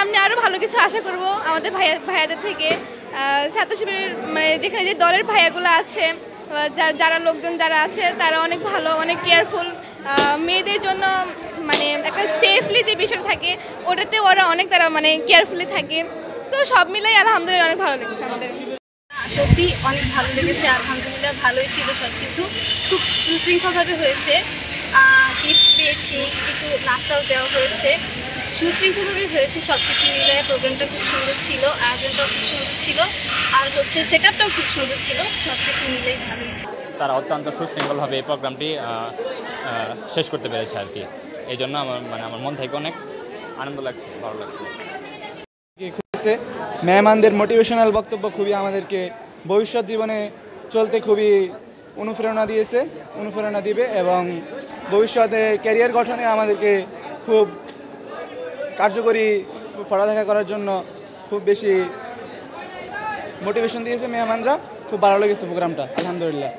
সামনে আরও ভালো কিছু আশা করব আমাদের ভাইয়াদের থেকে। ছাত্র শিবিরের মানে যেখানে যে দলের ভাইয়াগুলো আছে, যারা লোকজন যারা আছে তারা অনেক ভালো, অনেক কেয়ারফুল। মেয়েদের জন্য মানে একটা সেফলি যে বিষয় থাকে ওটাতে ওরা অনেক তারা মানে কেয়ারফুলি থাকে। সো সব মিলাই আলহামদুলিল্লাহ অনেক ভালো লেগেছে আমাদের। সত্যি অনেক ভালো লেগেছে, আলহামদুলিল্লাহ ভালোই ছিল সব কিছু, খুব সুশৃঙ্খলভাবে হয়েছে। গিফট পেয়েছি, কিছু নাস্তাও দেওয়া হয়েছে, সুশৃঙ্খলভাবে হয়েছে সব কিছু মিলে। প্রোগ্রামটা খুব সুন্দর ছিল, আয়োজনটাও খুব সুন্দর ছিল, আর হচ্ছে সেট আপটাও খুব সুন্দর ছিল, সব কিছু মিলেই ভালো ছিল। তারা অত্যন্ত সুশৃঙ্খলভাবে এই প্রোগ্রামটি শেষ করতে পেরেছে আর কি। এই জন্য আমার মন থেকে অনেক আনন্দ লাগছে, ভালো লাগছে। মেহমানদের মোটিভেশনাল বক্তব্য খুবই আমাদেরকে ভবিষ্যৎ জীবনে চলতে খুবই অনুপ্রেরণা দিবে এবং ভবিষ্যতে ক্যারিয়ার গঠনে আমাদেরকে খুব কার্যকরী পড়ালেখা করার জন্য খুব বেশি মোটিভেশন দিয়েছে মেহমানরা। খুব ভালো লেগেছে প্রোগ্রামটা, আলহামদুলিল্লাহ।